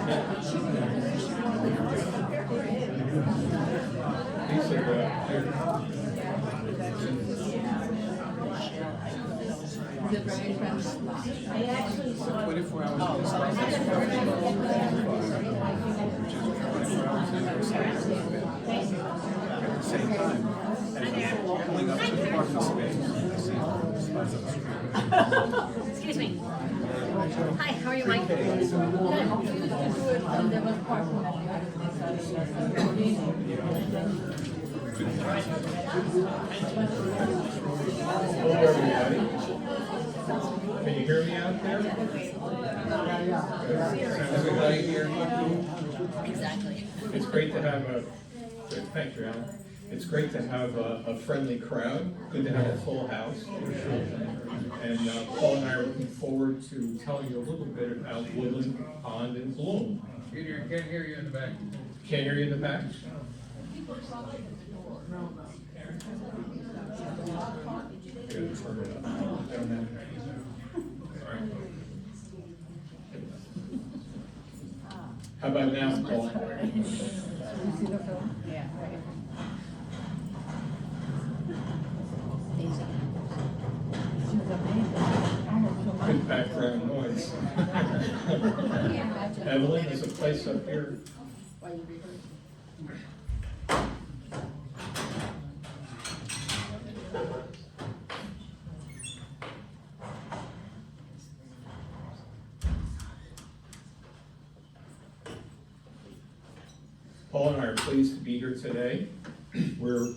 Excuse me. Hi, how are you, Mike? Hello, everybody. Can you hear me out there? Everybody hear me? Exactly. It's great to have thank you, Alan. It's great to have a friendly crowd. Good to have a full house. And Paul and I are looking forward to telling you a little bit about Woodland Pond in bloom. Can't hear you in the back. Can't hear you in the back? Good, turn it up. All right. How about now, Paul? Yeah. Good background noise. Evelyn, there's a place up here. Paul and I are pleased to be here today. We're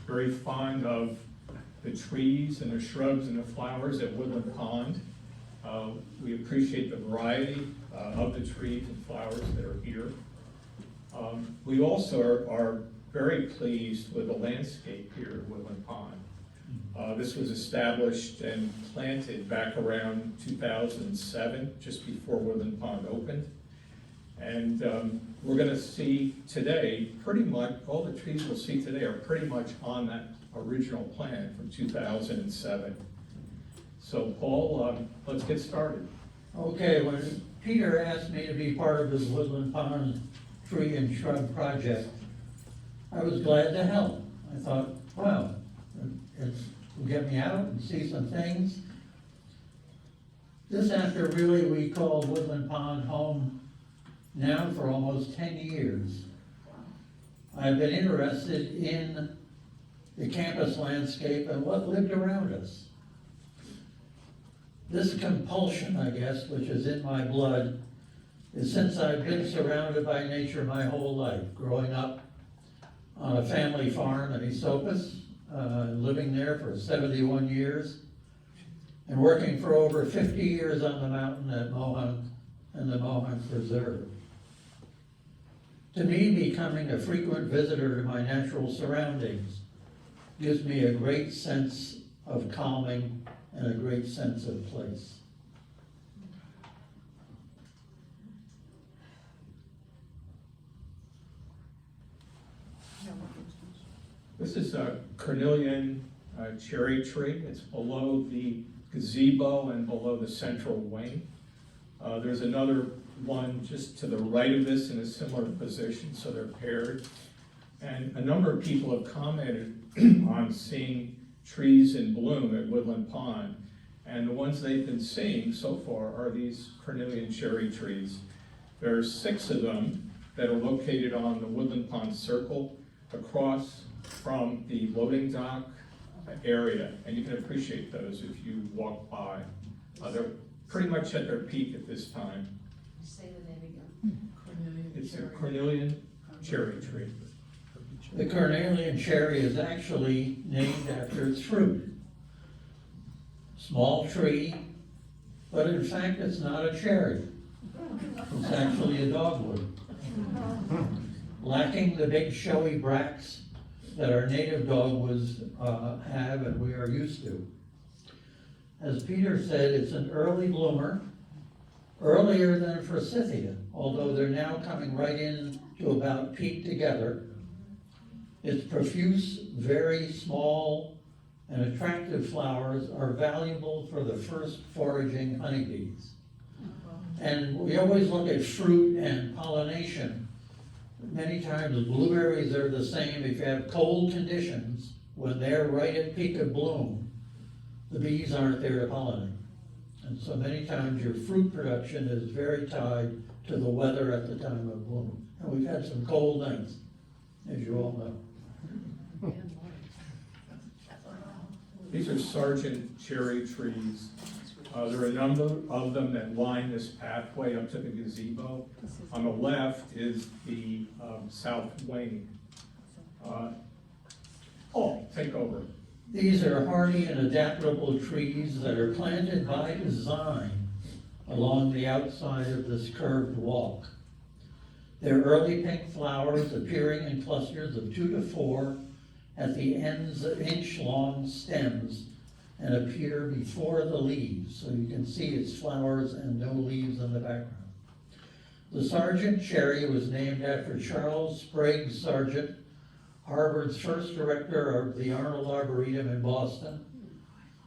very fond of the trees and the shrubs and the flowers at Woodland Pond. We appreciate the variety of the trees and flowers that are here. We also are very pleased with the landscape here at Woodland Pond. This was established and planted back around 2007, just before Woodland Pond opened. And we're going to see today, pretty much, all the trees we'll see today are pretty much on that original plan from 2007. So Paul, let's get started. Okay, when Peter asked me to be part of this Woodland Pond tree and shrub project, I was glad to help. I thought, wow, it'll get me out and see some things. This after really we called Woodland Pond home now for almost 10 years. I've been interested in the campus landscape and what lived around us. This compulsion, I guess, which is in my blood, is since I've been surrounded by nature my whole life, growing up on a family farm in Esopus, living there for 71 years, and working for over 50 years on the mountain at Mohonk and the Mohonk Preserve. To me, becoming a frequent visitor to my natural surroundings gives me a great sense of calming and a great sense of place. This is a cornelian cherry tree. It's below the gazebo and below the central wing. There's another one just to the right of this in a similar position, so they're paired. And a number of people have commented on seeing trees in bloom at Woodland Pond. And the ones they've been seeing so far are these cornelian cherry trees. There are 6 of them that are located on the Woodland Pond Circle across from the loading dock area. And you can appreciate those if you walk by. They're pretty much at their peak at this time. Say the name again. It's a cornelian cherry tree. The cornelian cherry is actually named after its fruit. Small tree, but in fact it's not a cherry. It's actually a dogwood. Lacking the big showy bracts that our native dogwoods have and we are used to. As Peter said, it's an early bloomer, earlier than forsythia, although they're now coming right in to about peak together. Its profuse, very small and attractive flowers are valuable for the first foraging honeybees. And we always look at fruit and pollination. Many times blueberries are the same. If you have cold conditions, when they're right at peak of bloom, the bees aren't there to pollinate. And so many times your fruit production is very tied to the weather at the time of bloom. And we've had some cold nights, as you all know. These are Sargent cherry trees. There are a number of them that line this pathway up to the gazebo. On the left is the south wing. Paul, take over. These are hardy and adaptable trees that are planted by design along the outside of this curved walk. They're early pink flowers appearing in clusters of 2 to 4 at the ends of inch-long stems and appear before the leaves, so you can see its flowers and no leaves in the background. The Sargent cherry was named after Charles Sprague Sargent, Harvard's first director of the Arnold Arboretum in Boston.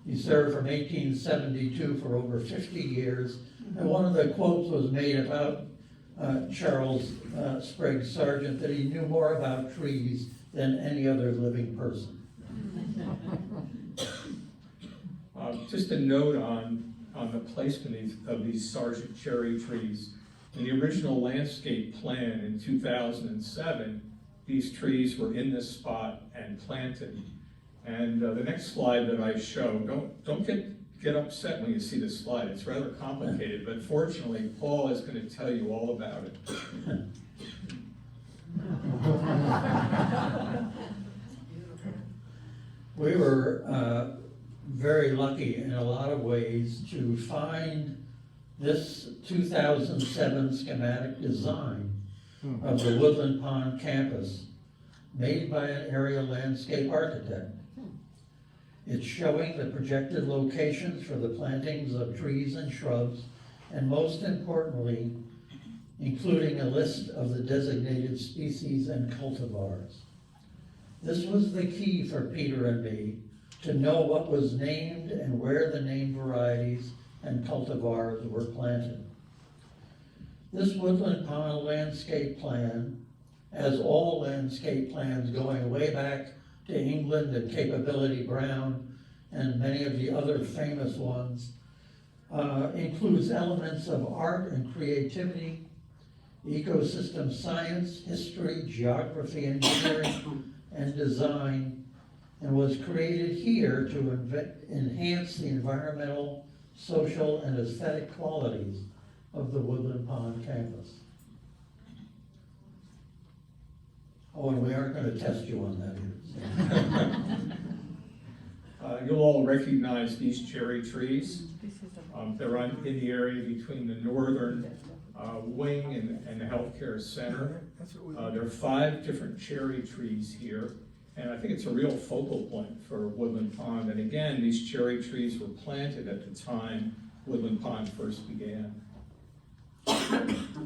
He served from 1872 for over 50 years, and one of the quotes was made about Charles Sprague Sargent, that he knew more about trees than any other living person. Just a note on the placement of these Sargent cherry trees. In the original landscape plan in 2007, these trees were in this spot and planted. And the next slide that I show, don't get upset when you see this slide. It's rather complicated, but fortunately, Paul is going to tell you all about it. We were very lucky in a lot of ways to find this 2007 schematic design of the Woodland Pond campus made by an area landscape architect. It's showing the projected locations for the plantings of trees and shrubs, and most importantly, including a list of the designated species and cultivars. This was the key for Peter and me, to know what was named and where the named varieties and cultivars were planted. This Woodland Pond landscape plan, as all landscape plans going way back to England and Capability Brown and many of the other famous ones, includes elements of art and creativity, ecosystem science, history, geography, engineering, and design, and was created here to enhance the environmental, social, and aesthetic qualities of the Woodland Pond campus. Oh, and we aren't going to test you on that either. You'll all recognize these cherry trees. They're in the area between the northern wing and the healthcare center. There are 5 different cherry trees here, and I think it's a real focal point for Woodland Pond. And again, these cherry trees were planted at the time Woodland Pond first began.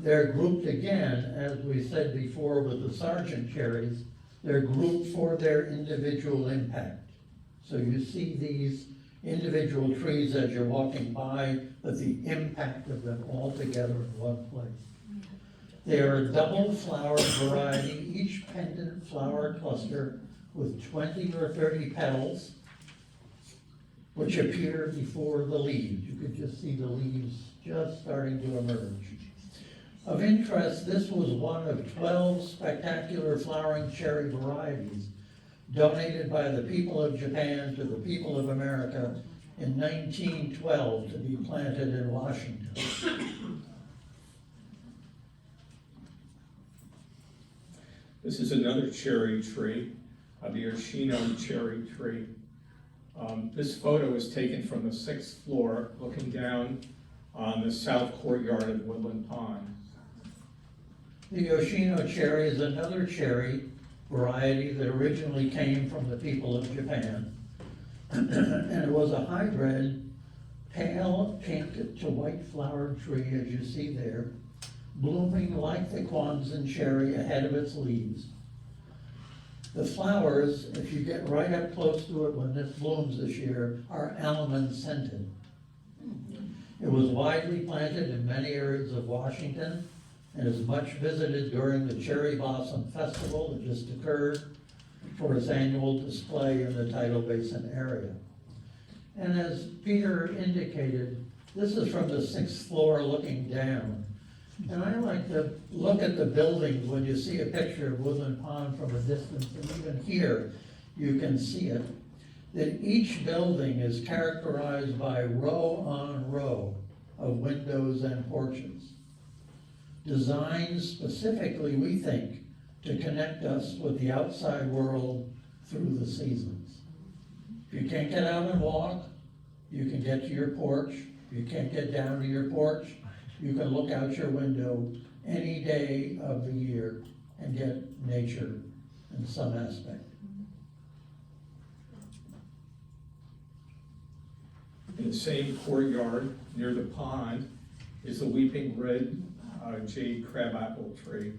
They're grouped again, as we said before with the Sargent cherries, they're grouped for their individual impact. So you see these individual trees as you're walking by, but the impact of them all together in one place. They are a double flowered variety, each pendant flower cluster with 20 or 30 petals, which appear before the leaves. You could just see the leaves just starting to emerge. Of interest, this was one of 12 spectacular flowering cherry varieties donated by the people of Japan to the people of America in 1912 to be planted in Washington. This is another cherry tree, the Yoshino cherry tree. This photo is taken from the 6th floor, looking down on the south courtyard of Woodland Pond. The Yoshino cherry is another cherry variety that originally came from the people of Japan. And it was a hybrid, pale pink to white flowered tree, as you see there, blooming like the Kwanzan cherry ahead of its leaves. The flowers, if you get right up close to it when this blooms this year, are almond scented. It was widely planted in many areas of Washington and is much visited during the Cherry Blossom Festival that just occurred for its annual display in the Tidal Basin area. And as Peter indicated, this is from the 6th floor looking down. And I like to look at the buildings when you see a picture of Woodland Pond from a distance, and even here, you can see it, that each building is characterized by row on row of windows and porches, designed specifically, we think, to connect us with the outside world through the seasons. If you can't get out and walk, you can get to your porch. If you can't get down to your porch, you can look out your window any day of the year and get nature in some aspect. In the same courtyard near the pond is the weeping red jade crabapple tree.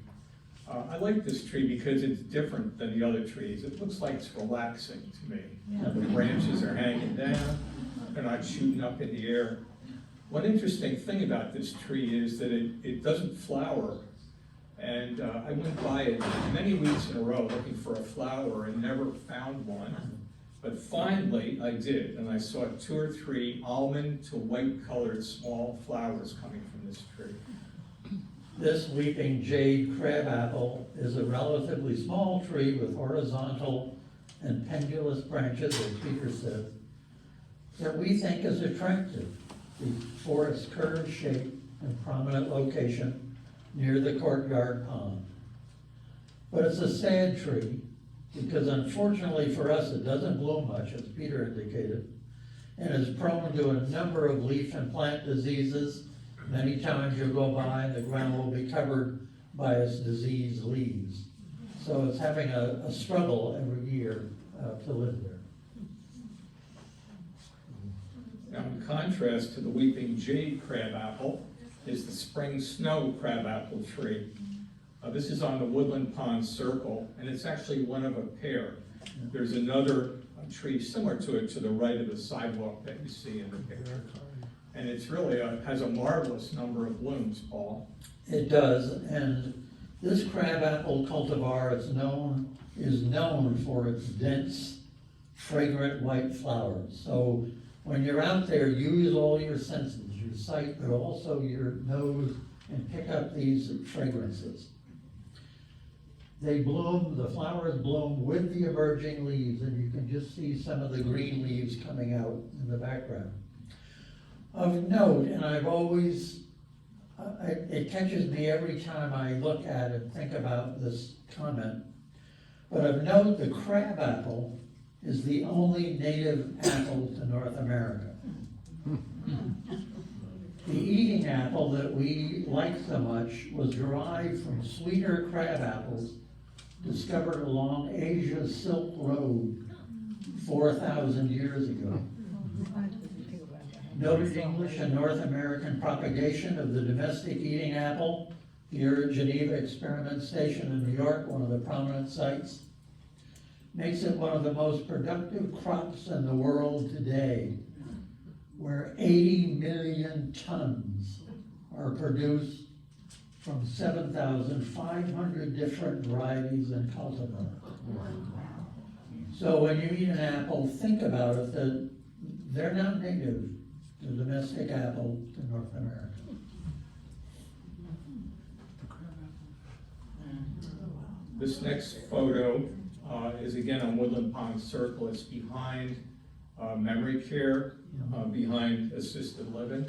I like this tree because it's different than the other trees. It looks like it's relaxing to me. The branches are hanging down, they're not shooting up in the air. One interesting thing about this tree is that it doesn't flower. And I went by it many weeks in a row looking for a flower and never found one. But finally I did, and I saw 2 or 3 almond to white colored small flowers coming from this tree. This weeping jade crabapple is a relatively small tree with horizontal and pendulous branches, as Peter said, that we think is attractive for its curved shape and prominent location near the courtyard pond. But it's a sad tree because unfortunately for us it doesn't bloom much, as Peter indicated, and is prone to a number of leaf and plant diseases. Many times you'll go by and the ground will be covered by its diseased leaves. So it's having a struggle every year to live there. Now, in contrast to the weeping jade crabapple is the spring snow crabapple tree. This is on the Woodland Pond Circle, and it's actually one of a pair. There's another tree similar to it to the right of the sidewalk that you see in the picture. And it's really has a marvelous number of blooms, Paul. It does, and this crabapple cultivar is known for its dense, fragrant white flowers. So when you're out there, use all your senses, your sight, but also your nose, and pick up these fragrances. They bloom, the flowers bloom with the emerging leaves, and you can just see some of the green leaves coming out in the background. Of note, and I've always, it catches me every time I look at it and think about this comment, but of note, the crabapple is the only native apple to North America. The eating apple that we like so much was derived from sweeter crab apples discovered along Asia's Silk Road 4,000 years ago. Noted English and North American propagation of the domestic eating apple here at Geneva Experiment Station in New York, one of the prominent sites, makes it one of the most productive crops in the world today, where 80 million tons are produced from 7,500 different varieties and cultivars. So when you eat an apple, think about it, that they're not native, the domestic apple to North America. This next photo is again on Woodland Pond Circle. It's behind memory care, behind assisted living.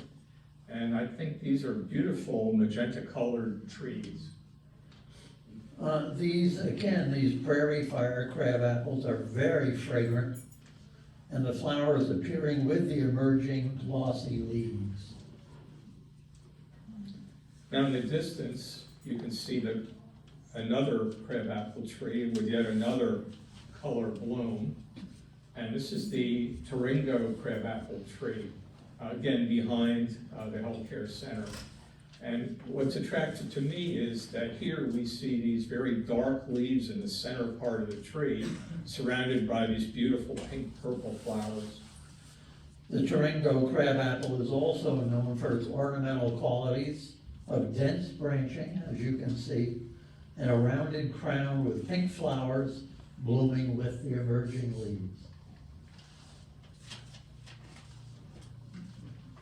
And I think these are beautiful magenta colored trees. These prairie fire crab apples are very fragrant, and the flowers appearing with the emerging glossy leaves. Now in the distance, you can see another crabapple tree with yet another color bloom. And this is the Taringo crabapple tree, again behind the healthcare center. And what's attractive to me is that here we see these very dark leaves in the center part of the tree, surrounded by these beautiful pink-purple flowers. The Taringo crabapple is also known for its ornamental qualities of dense branching, as you can see, and a rounded crown with pink flowers blooming with the emerging leaves.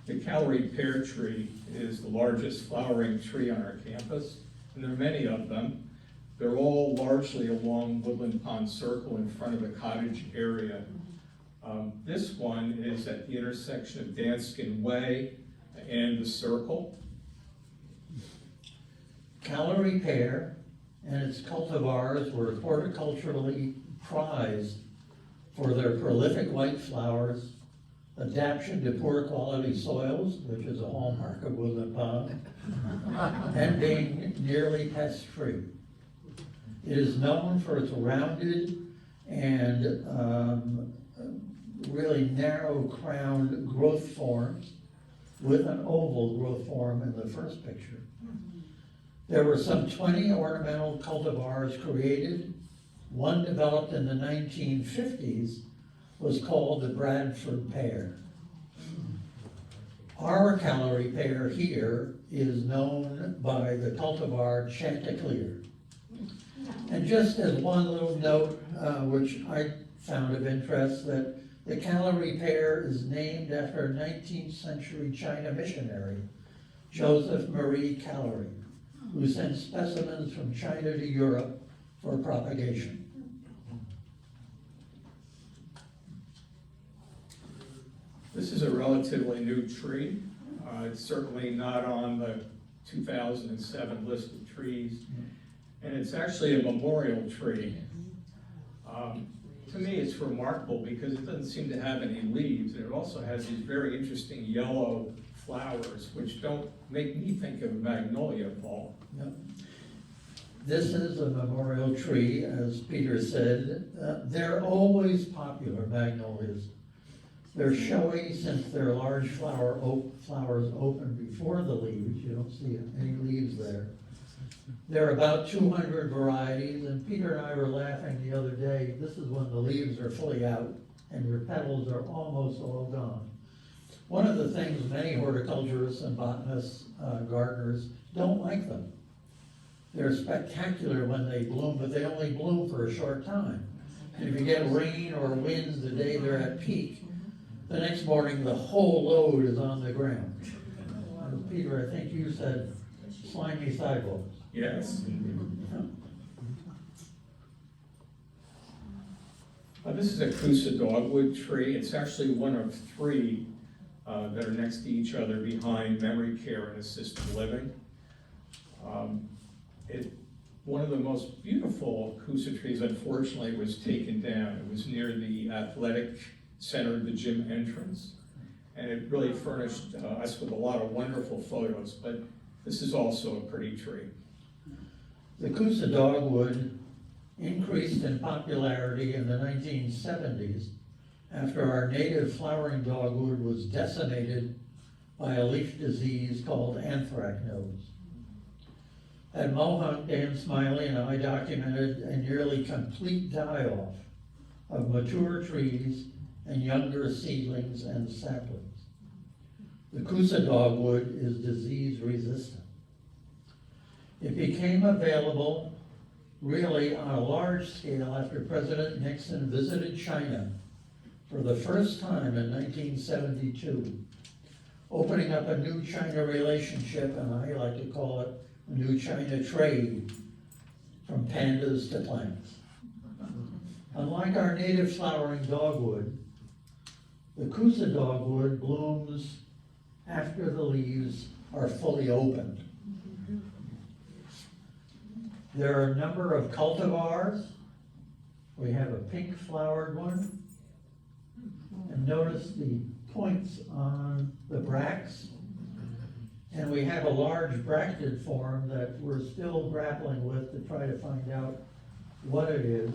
The Callery pear tree is the largest flowering tree on our campus, and there are many of them. They're all largely along Woodland Pond Circle in front of the cottage area. This one is at the intersection of Danskin Way and the Circle. Callery pear and its cultivars were horticulturally prized for their prolific white flowers, adaptation to poor quality soils, which is a hallmark of Woodland Pond, and being nearly pest-free. It is known for its rounded and really narrow-crowned growth forms with an oval growth form in the first picture. There were some 20 ornamental cultivars created. One developed in the 1950s was called the Bradford pear. Our Callery pear here is known by the cultivar Chanticleer. And just as one little note, which I found of interest, that the Callery pear is named after a 19th century China missionary, Joseph Marie Callery, who sent specimens from China to Europe for propagation. This is a relatively new tree. It's certainly not on the 2007 list of trees, and it's actually a memorial tree. To me, it's remarkable because it doesn't seem to have any leaves, and it also has these very interesting yellow flowers, which don't make me think of magnolia, Paul. Yep. This is a memorial tree, as Peter said. They're always popular, magnolias. They're showy since their large flowers open before the leaves. You don't see any leaves there. There are about 200 varieties, and Peter and I were laughing the other day. This is when the leaves are fully out and your petals are almost all gone. One of the things many horticulturists and botanists, gardeners, don't like them. They're spectacular when they bloom, but they only bloom for a short time. And if you get rain or winds the day they're at peak, the next morning the whole load is on the ground. Peter, I think you said slimy sidewalks. Yes. This is a Coosa dogwood tree. It's actually one of three that are next to each other behind memory care and assisted living. One of the most beautiful Coosa trees, unfortunately, was taken down. It was near the athletic center, the gym entrance, and it really furnished us with a lot of wonderful photos, but this is also a pretty tree. The Coosa dogwood increased in popularity in the 1970s after our native flowering dogwood was decimated by a leaf disease called anthracnose. At Mohawk, Dan Smiley and I documented a nearly complete die-off of mature trees and younger seedlings and saplings. The Coosa dogwood is disease resistant. It became available really on a large scale after President Nixon visited China for the first time in 1972, opening up a new China relationship, and I like to call it a new China trade, from pandas to plants. Unlike our native flowering dogwood, the Coosa dogwood blooms after the leaves are fully opened. There are a number of cultivars. We have a pink flowered one. And notice the points on the bracts. And we have a large bracted form that we're still grappling with to try to find out what it is.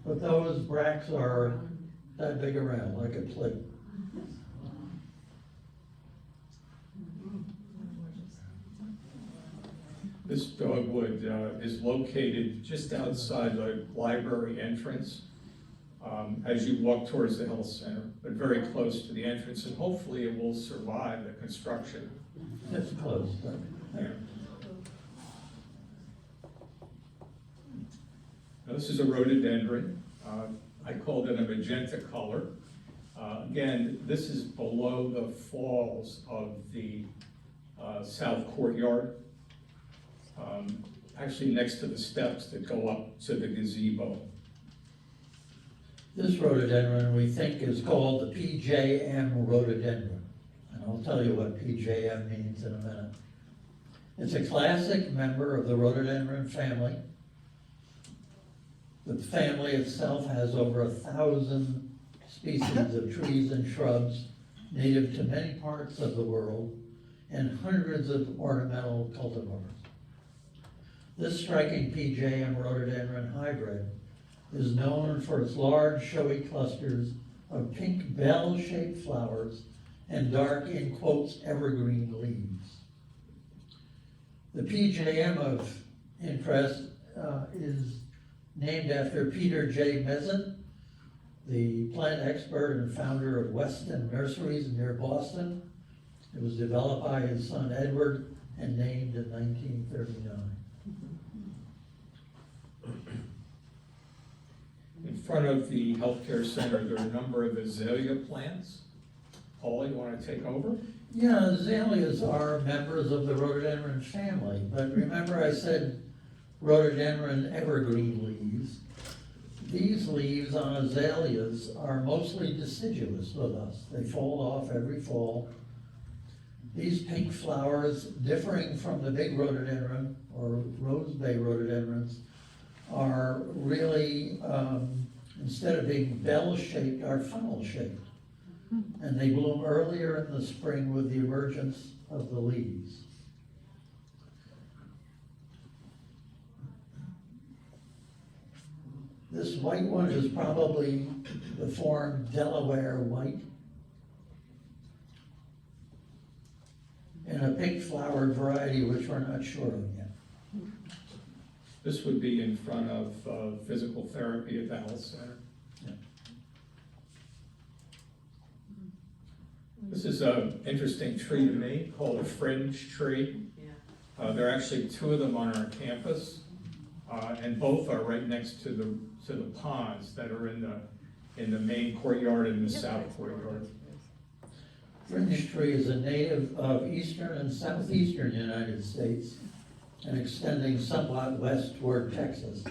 But those bracts are that big around, like a plate. This dogwood is located just outside the library entrance. as you walk towards the health center, but very close to the entrance, and hopefully it will survive the construction. It's close, but Yeah. Now, this is a rhododendron. I called it a magenta color. Again, this is below the falls of the south courtyard, actually next to the steps that go up to the gazebo. this rhododendron we think is called the PJM rhododendron. And I'll tell you what PJM means in a minute. It's a classic member of the rhododendron family. The family itself has over 1,000 species of trees and shrubs native to many parts of the world and hundreds of ornamental cultivars. This striking PJM rhododendron hybrid is known for its large, showy clusters of pink bell-shaped flowers and dark, in quotes, evergreen leaves. The PJM of interest is named after Peter J. Mezin, the plant expert and founder of Weston Nurseries near Boston. It was developed by his son Edward and named in 1939. In front of the healthcare center, there are a number of azalea plants. Paul, you want to take over? Yeah, azaleas are members of the rhododendron family, but remember I said rhododendron evergreen leaves. These leaves on azaleas are mostly deciduous with us. They fall off every fall. These pink flowers, differing from the big rhododendron or rose bay rhododendrons, are really, instead of being bell-shaped, are funnel-shaped. And they bloom earlier in the spring with the emergence of the leaves. This white one is probably the form Delaware white. And a pink flowered variety, which we're not sure of yet. This would be in front of physical therapy at the health center. Yeah. This is an interesting tree to me called a fringe tree. There are actually two of them on our campus, and both are right next to the ponds that are in the main courtyard and the south courtyard. Fringe tree is a native of eastern and southeastern United States and extending somewhat west toward Texas.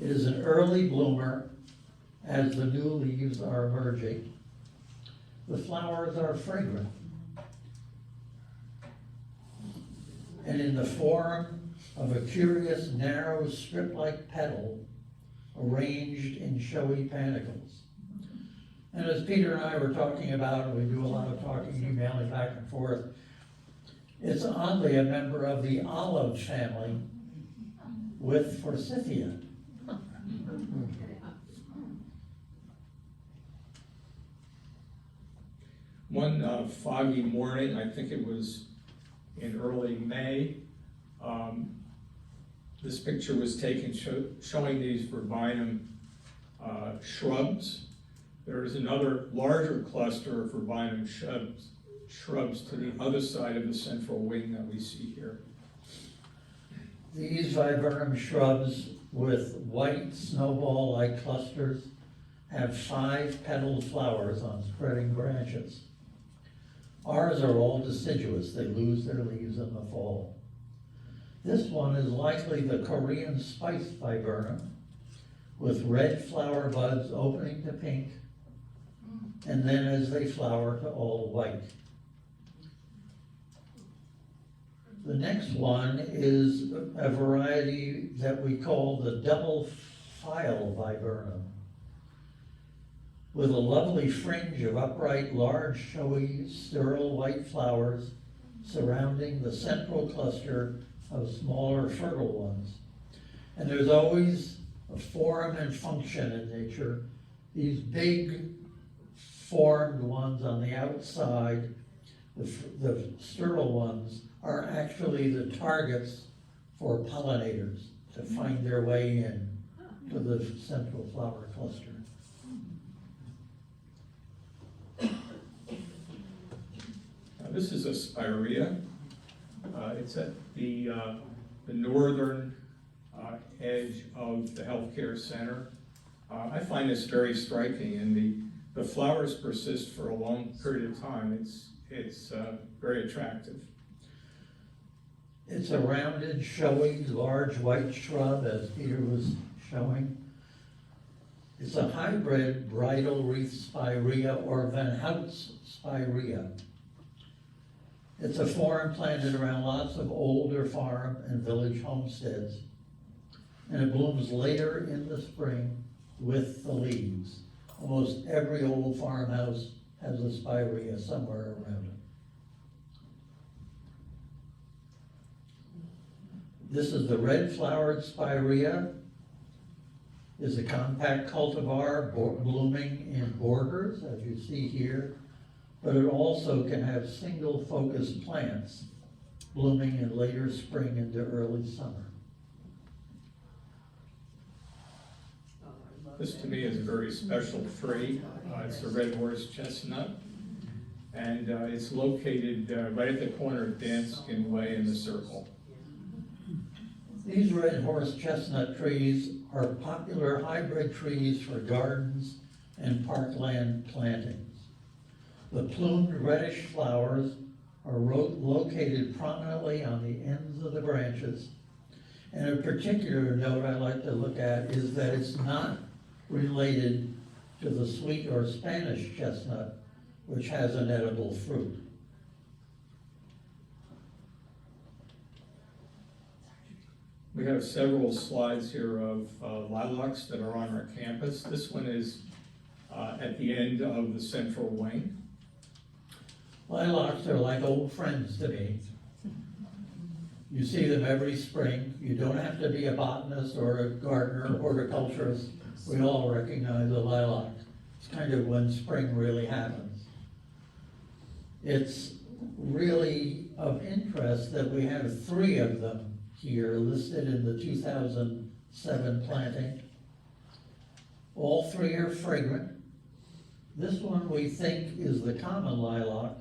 It is an early bloomer as the new leaves are emerging. The flowers are fragrant and in the form of a curious narrow strip-like petal arranged in showy panicles. And as Peter and I were talking about, and we do a lot of talking, emailing back and forth, it's oddly a member of the olive family with forsythia. One foggy morning, I think it was in early May, this picture was taken showing these verbinum shrubs. There is another larger cluster of verbinum shrubs to the other side of the central wing that we see here. These viburnum shrubs with white snowball-like clusters have 5 petaled flowers on spreading branches. Ours are all deciduous. They lose their leaves in the fall. This one is likely the Korean spice viburnum with red flower buds opening to pink and then as they flower to all white. The next one is a variety that we call the double file viburnum, with a lovely fringe of upright, large, showy, sterile white flowers surrounding the central cluster of smaller, fertile ones. And there's always a form and function in nature. These big formed ones on the outside, the sterile ones, are actually the targets for pollinators to find their way in to the central flower cluster. Now, this is a spirea. It's at the northern edge of the healthcare center. I find this very striking, and the flowers persist for a long period of time. It's very attractive. It's a rounded, showy, large white shrub, as Peter was showing. It's a hybrid bridal wreath spirea or Van Hout's spirea. It's a form planted around lots of older farm and village homesteads. And it blooms later in the spring with the leaves. Almost every old farmhouse has a spirea somewhere around it. This is the red-flowered spirea. Is a compact cultivar blooming in borders, as you see here, but it also can have single focused plants blooming in later spring into early summer. This to me is a very special tree. It's a red horse chestnut, and it's located right at the corner of Danskin Way and the Circle. These red horse chestnut trees are popular hybrid trees for gardens and parkland plantings. The plumed reddish flowers are located prominently on the ends of the branches. And a particular note I like to look at is that it's not related to the sweet or Spanish chestnut, which has an edible fruit. We have several slides here of lilacs that are on our campus. This one is at the end of the central wing. Lilacs are like old friends to me. You see them every spring. You don't have to be a botanist or a gardener or horticulturist. We all recognize a lilac. It's kind of when spring really happens. It's really of interest that we have 3 of them here listed in the 2007 planting. All 3 are fragrant. This one we think is the common lilac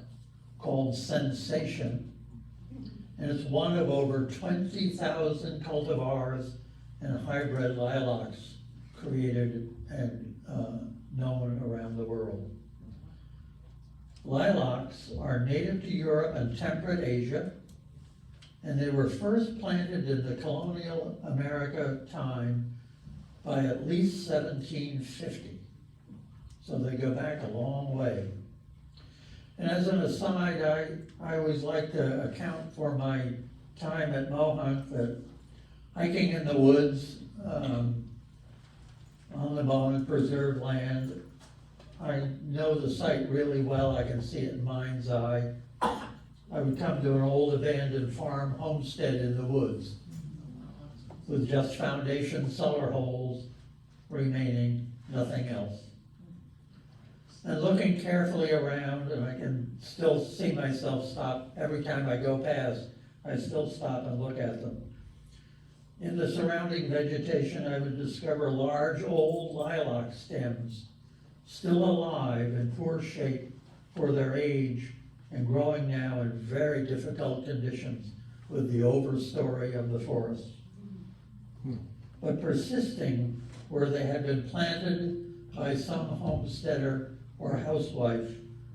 called Sensation, and it's one of over 20,000 cultivars and hybrid lilacs created and known around the world. Lilacs are native to Europe and temperate Asia, and they were first planted in the colonial America time by at least 1750. So they go back a long way. And as an aside, I always like to account for my time at Mohonk that hiking in the woods, on the Mohonk preserved land, I know the site really well. I can see it in mind's eye. I would come to an old abandoned farm homestead in the woods with just foundation cellar holes remaining, nothing else. And looking carefully around, and I can still see myself stop every time I go past, I still stop and look at them. In the surrounding vegetation, I would discover large old lilac stems, still alive in poor shape for their age and growing now in very difficult conditions with the overstory of the forest. But persisting where they had been planted by some homesteader or housewife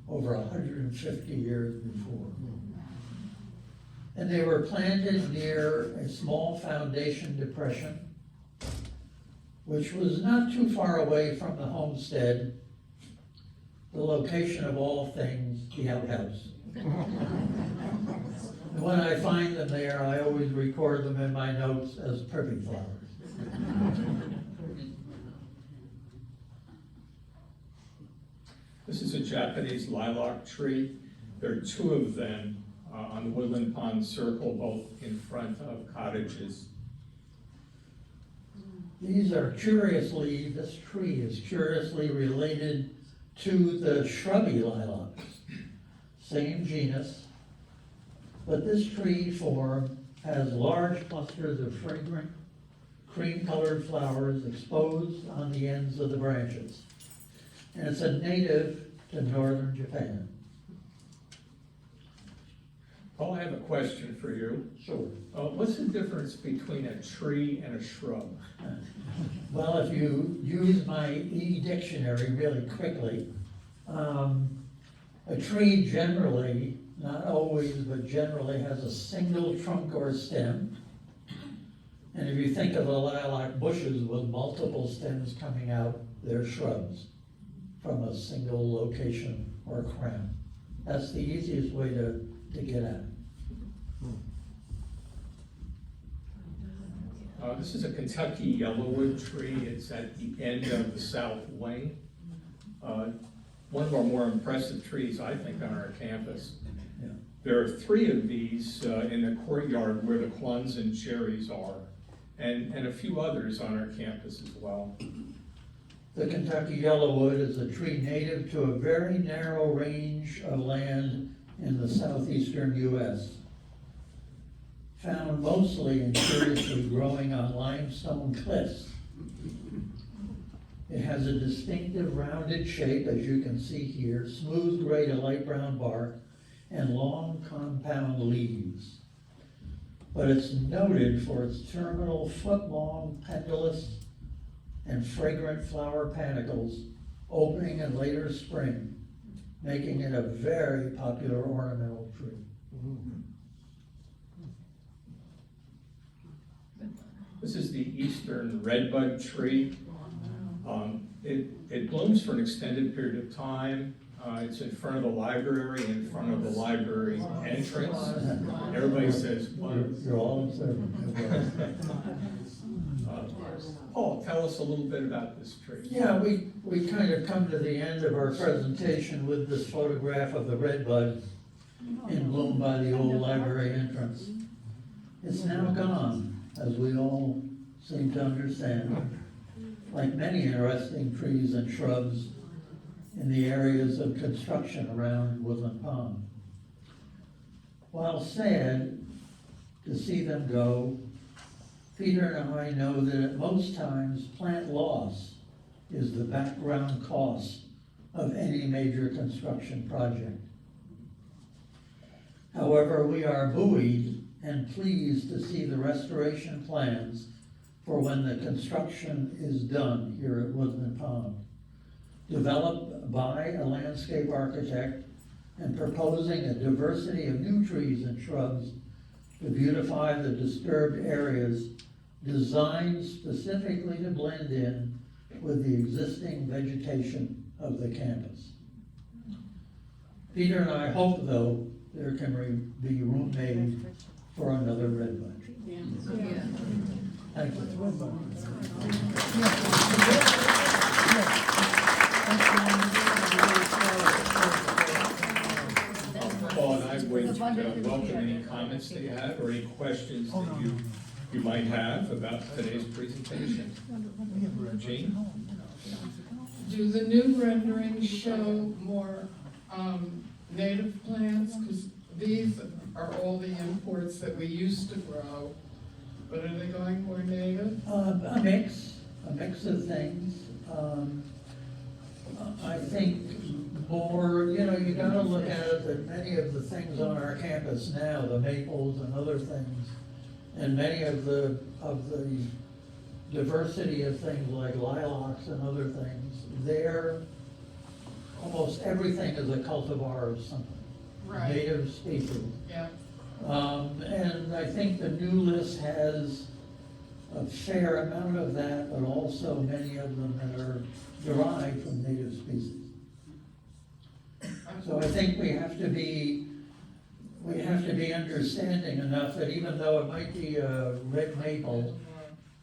over 150 years before. And they were planted near a small foundation depression, which was not too far away from the homestead, the location of all things, the outhouse. And when I find them there, I always record them in my notes as privet flowers. This is a Japanese lilac tree. There are 2 of them on the Woodland Pond Circle, both in front of cottages. These are curiously, this tree is curiously related to the shrubby lilacs, same genus, but this tree form has large clusters of fragrant, cream-colored flowers exposed on the ends of the branches. And it's a native to northern Japan. Paul, I have a question for you. Sure. What's the difference between a tree and a shrub? Well, if you use my e-dictionary really quickly, a tree generally, not always, but generally has a single trunk or stem. And if you think of the lilac bushes with multiple stems coming out, they're shrubs from a single location or crown. That's the easiest way to get at it. This is a Kentucky yellowwood tree. It's at the end of the south wing. One of our more impressive trees, I think, on our campus. Yeah. There are 3 of these in the courtyard where the cluns and cherries are, and a few others on our campus as well. The Kentucky yellowwood is a tree native to a very narrow range of land in the southeastern U.S. Found mostly and curiously growing on limestone cliffs. It has a distinctive rounded shape, as you can see here, smooth gray to light brown bark, and long compound leaves. But it's noted for its terminal foot-long pendulous and fragrant flower panicles opening in later spring, making it a very popular ornamental tree. This is the eastern redbud tree. It blooms for an extended period of time. It's in front of the library, in front of the library entrance. Everybody says, "Wow." You're all observant. Paul, tell us a little bit about this tree. Yeah, we kind of come to the end of our presentation with this photograph of the redbud in bloom by the old library entrance. It's now gone, as we all seem to understand. Like many interesting trees and shrubs in the areas of construction around Woodland Pond. While sad to see them go, Peter and I know that at most times plant loss is the background cost of any major construction project. However, we are buoyed and pleased to see the restoration plans for when the construction is done here at Woodland Pond, developed by a landscape architect and proposing a diversity of new trees and shrubs to beautify the disturbed areas designed specifically to blend in with the existing vegetation of the campus. Peter and I hope, though, there can be room made for another redbud. Yeah. Thank you. Paul and I would welcome any comments that you have or any questions that you might have about today's presentation. Jean? Do the new renderings show more native plants? Because these are all the imports that we used to grow, but are they going more native? A mix of things. I think more, you gotta look at it that many of the things on our campus now, the maples and other things, and many of the diversity of things like lilacs and other things, almost everything is a cultivar of something. Right. Native species. Yeah. And I think the new list has a fair amount of that, but also many of them that are derived from native species. So I think we have to be understanding enough that even though it might be a red maple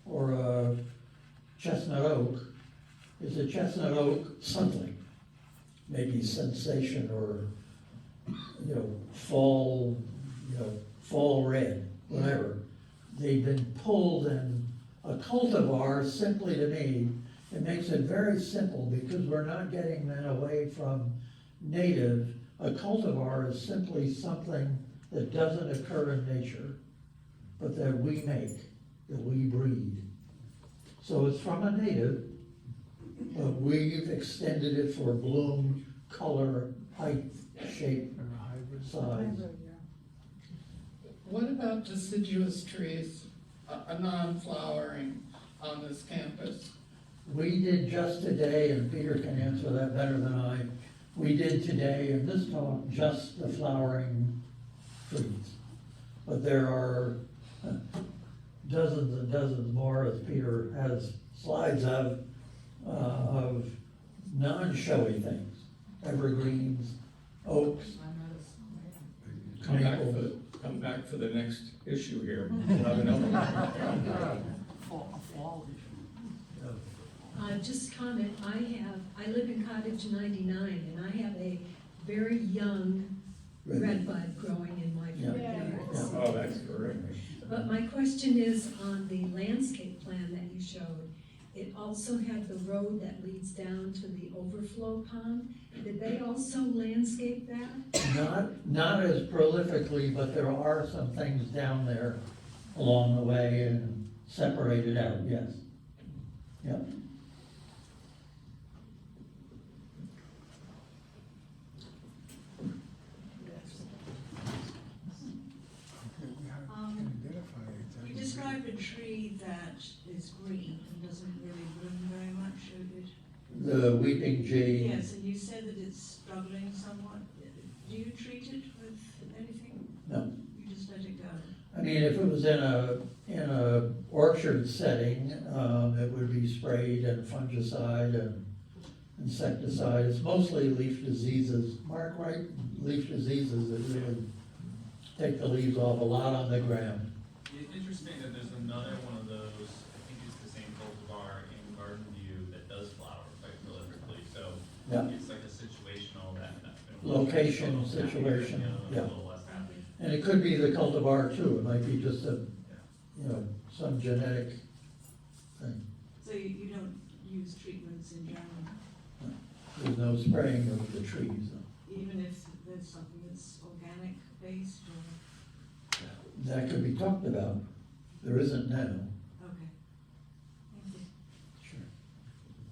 or a chestnut oak, is a chestnut oak something? Maybe sensation or, fall red, whatever. They've been pulled, and a cultivar, simply to me, it makes it very simple because we're not getting that away from native. A cultivar is simply something that doesn't occur in nature, but that we make, that we breed. So it's from a native, but we've extended it for bloom, color, height, shape, size. What about deciduous trees, non-flowering on this campus? We did just today, and Peter can answer that better than I, we did today in this talk just the flowering trees. But there are dozens and dozens more, as Peter has slides of non-showy things, evergreens, oaks. Come back for the next issue here. We'll have another one. Just comment, I live in Cottage 99, and I have a very young redbud growing in my front yard. Oh, that's correct. But my question is, on the landscape plan that you showed, it also had the road that leads down to the overflow pond. Did they also landscape that? Not as prolifically, but there are some things down there along the way and separated out, yes. Yep. You described a tree that is green and doesn't really bloom very much. The weeping jade. Yes, and you said that it's struggling somewhat. Do you treat it with anything? No. You just let it go? I mean, if it was in a orchard setting, it would be sprayed and fungicide and insecticide. It's mostly leaf diseases. Mark, right? Leaf diseases that really take the leaves off a lot on the ground. It's interesting that there's another one of those, I think it's the same cultivar in Garden View that does flower quite prolifically, so Yeah. it's like a situational that. Location, a little happier, situation, you know, yeah. A little less happy. And it could be the cultivar too. It might be just a, some genetic thing. So you don't use treatments in general, There's no spraying of the trees. even if there's something that's organic based or, That could be talked about. There isn't now. okay. Thank you. Sure.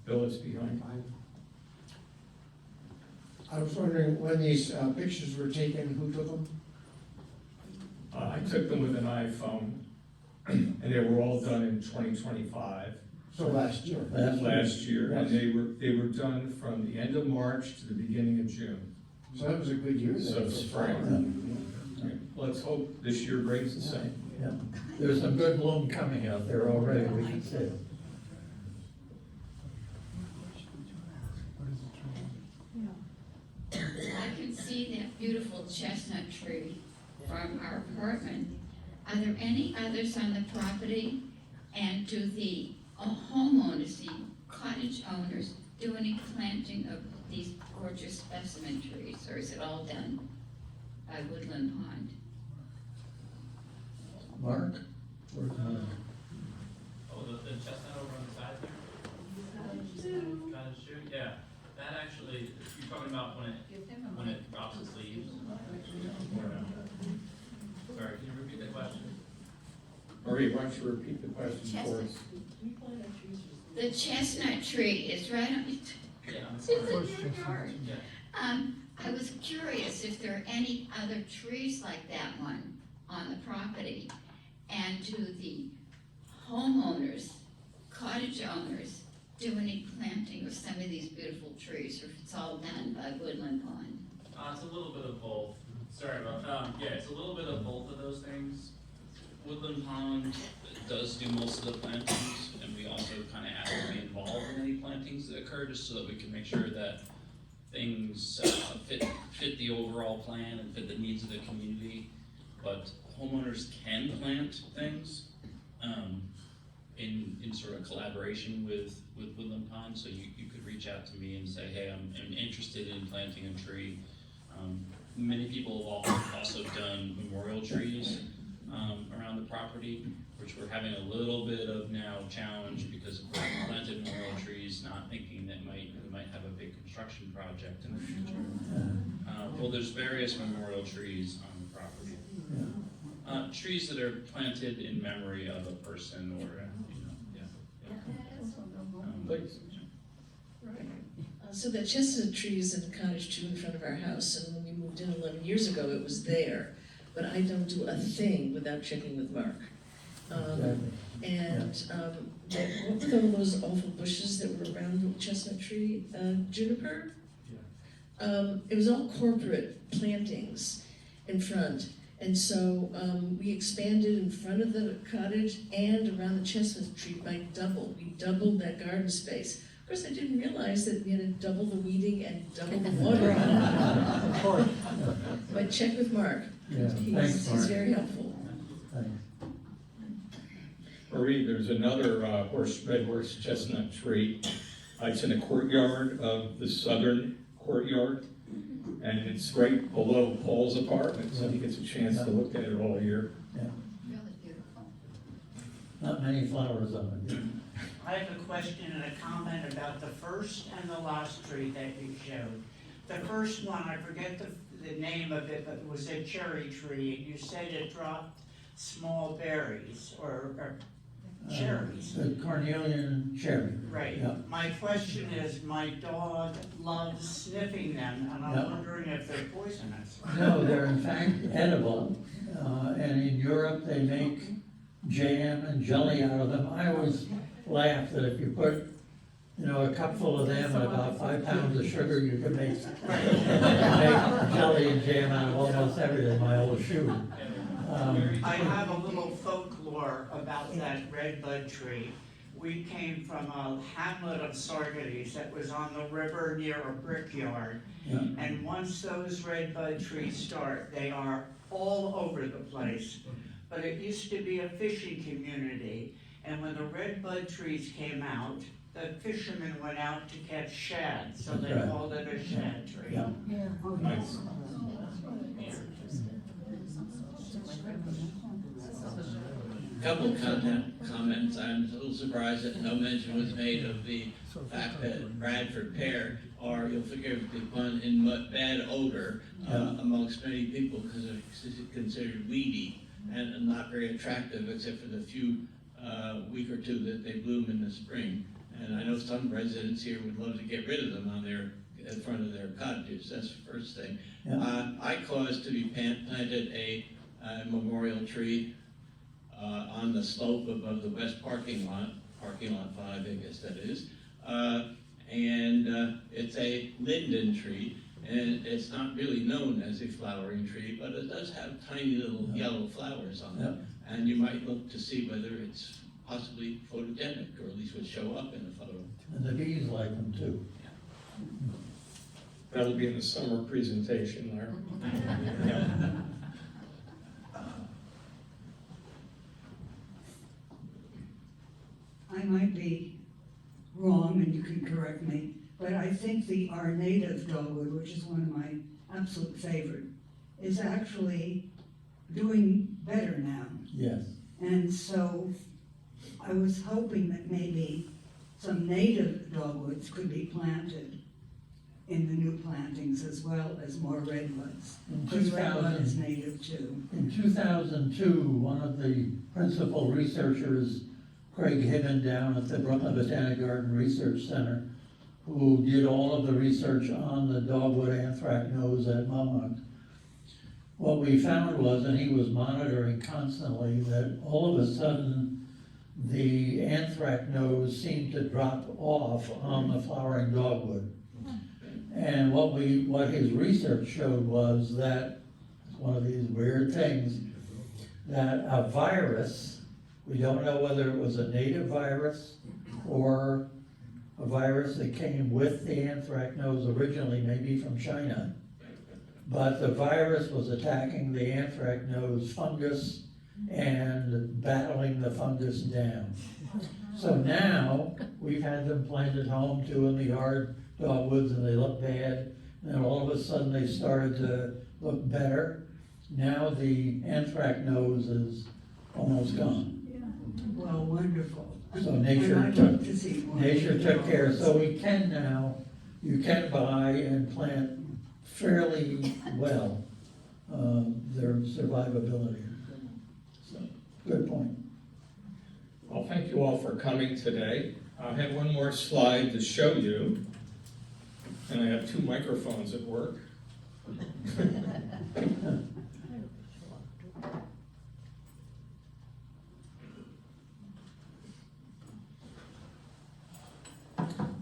Bill is behind. I was wondering when these pictures were taken, who took them? I took them with an iPhone, and they were all done in 2025, So last year. last year, and they were done from the end of March to the beginning of June. So that was a good year So then. for spring. flowering. Let's hope this year brings the same. Yeah. There's some good bloom coming out there already, we can see. I can see that beautiful chestnut tree from our apartment. Are there any others on the property? And do the homeowners, the cottage owners, do any planting of these gorgeous specimen trees? Or is it all done by Woodland Pond? Mark? Where's Mark? Oh, the chestnut over on the side there? Cottage tree, yeah, that actually, you're talking about when it drops its leaves? Sorry, can you repeat the question? Marie, why don't you repeat the question for us? The chestnut tree is right on, Yeah, on the it's in corner. your yard. Yeah. I was curious if there are any other trees like that one on the property, and do the homeowners, cottage owners, do any planting of some of these beautiful trees, or if it's all done by Woodland Pond? It's a little bit of both. Sorry about, yeah, it's a little bit of both of those things. Woodland Pond does do most of the plantings, and we also kind of have to be involved in any plantings that occur, just so that we can make sure that things fit the overall plan and fit the needs of the community. But homeowners can plant things in sort of collaboration with Woodland Pond. So you could reach out to me and say, hey, I'm interested in planting a tree. Many people have also done memorial trees around the property, which we're having a little bit of now challenge because of planted memorial trees, not thinking that we might have a big construction project in the future. Well, there's various memorial trees on the property. Trees that are planted in memory of a person or, yeah. please. So that chestnut tree is in cottage two in front of our house, and when we moved in 11 years ago, it was there. But I don't do a thing without checking with Mark. And what were those awful bushes that were around the chestnut tree? Juniper? It was all corporate plantings in front. And so we expanded in front of the cottage and around the chestnut tree by double. We doubled that garden space. Of course, I didn't realize that we had to double the weeding and double the watering. Of course. But check with Mark. Yeah, thanks, Mark. He's very helpful. Thanks. Marie, there's another red horse chestnut tree. It's in the courtyard of the southern courtyard, and it's right below Paul's apartment, so he gets a chance to look at it all year. Yeah, Really beautiful. not many flowers on it. I have a question and a comment about the first and the last tree that you showed. The first one, I forget the name of it, but it was a cherry tree, and you said it dropped small berries or cherries. The cornelian cherry. Right. Yeah. My question is, my dog loves sniffing them, and I'm Yeah. wondering if they're poisonous. No, they're in fact edible, and in Europe they make jam and jelly out of them. I always laugh that if you put, a cupful of them and about 5 pounds of sugar, you can make jelly and jam out of almost everything, my old shoe. I have a little folklore about that redbud tree. We came from a hamlet of Sargaties that was on the river near a brickyard. Yeah. And once those redbud trees start, they are all over the place. But it used to be a fishing community, and when the redbud trees came out, the fishermen went out to catch shad, so they Right. called it a shad tree. Yeah. Nice. Couple comments. I'm a little surprised that no mention was made of the fact that Bradford pear are, you'll forgive the pun, in bad odor amongst many people because it's considered weedy and not very attractive except for the few week or two that they bloom in the spring. And I know some residents here would love to get rid of them on in front of their cottages. That's the first thing. Yeah. I caused to be planted a memorial tree on the slope above the west parking lot 5, I guess that is. And it's a linden tree, and it's not really known as a flowering tree, but it does have tiny little yellow flowers on it. And you might look to see whether it's possibly photogenic, or at least would show up in a photo. And the bees like them too. That'll be in the summer presentation, Larry. I might be wrong, and you can correct me, but I think our native dogwood, which is one of my absolute favorite, is actually doing better now. Yes. And so I was hoping that maybe some native dogwoods could be planted in the new plantings as well as more redwoods. In Because 2000 redbud is native too. In 2002, one of the principal researchers, Craig Hibben down at the Brooklyn Botanic Garden Research Center, who did all of the research on the dogwood anthracnose at Monmouth. What we found was, and he was monitoring constantly, that all of a sudden the anthracnose seemed to drop off on the flowering dogwood. And what his research showed was that, it's one of these weird things, that a virus, we don't know whether it was a native virus or a virus that came with the anthracnose originally, maybe from China, but the virus was attacking the anthracnose fungus and battling the fungus down. So now, we've had them planted home too in the yard, dogwoods, and they look bad, and then all of a sudden they started to look better. Now the anthracnose is almost gone. Well, wonderful. So And nature I'd took, love to see more nature native took care, dogwoods. so we can now, you can buy and plant fairly well, their survivability. So, good point. Well, thank you all for coming today. I have one more slide to show you, and I have 2 microphones at work.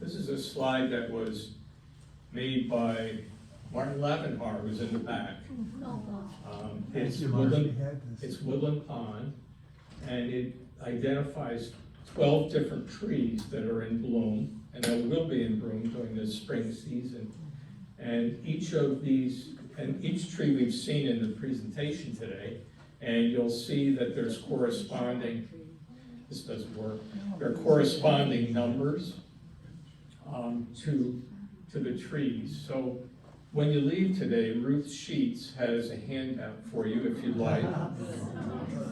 This is a slide that was made by Martin Lavenhar, who's in the back. It's Woodland Pond, and it identifies 12 different trees that are in bloom, and that will be in bloom during the spring season. And each of these, and each tree we've seen in the presentation today, and you'll see that there's corresponding, this doesn't work, there are corresponding numbers to the trees. So when you leave today, Ruth Sheets has a handout for you if you'd like.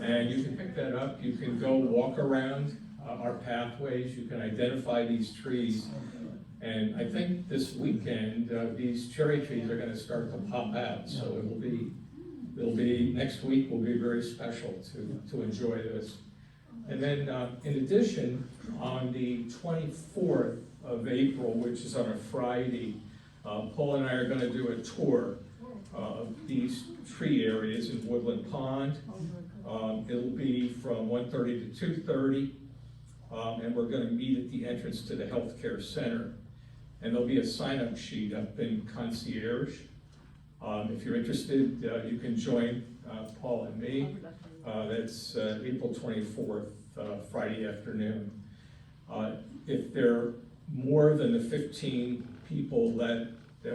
And you can pick that up. You can go walk around our pathways. You can identify these trees. And I think this weekend, these cherry trees are going to start to pop out. So it'll be, next week will be very special to enjoy this. And then in addition, on the 24th of April, which is on a Friday, Paul and I are going to do a tour of these tree areas in Woodland Pond. It'll be from 1:30 to 2:30, and we're going to meet at the entrance to the healthcare center. And there'll be a sign-up sheet up in Concierge. If you're interested, you can join Paul and me. That's April 24th, Friday afternoon. If there are more than the 15 people that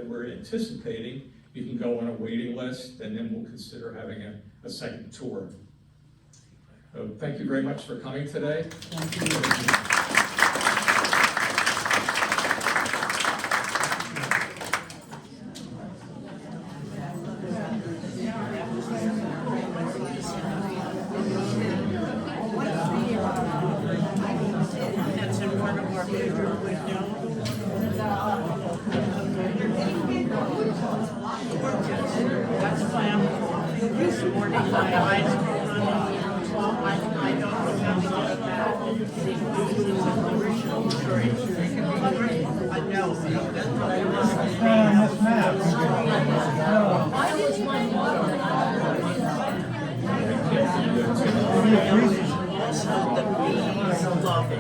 we're anticipating, you can go on a waiting list, and then we'll consider having a second tour. So thank you very much for coming today. Thank you. That's in front of our bedroom window. That's why I'm this morning, my eyes were running, so I don't remember that. The original tree. I know. Also, the bees love it.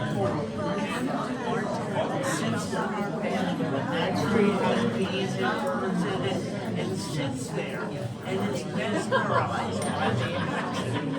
Sits on our bed, that tree has bees and birds in it, and sits there, and is mesmerized by the action.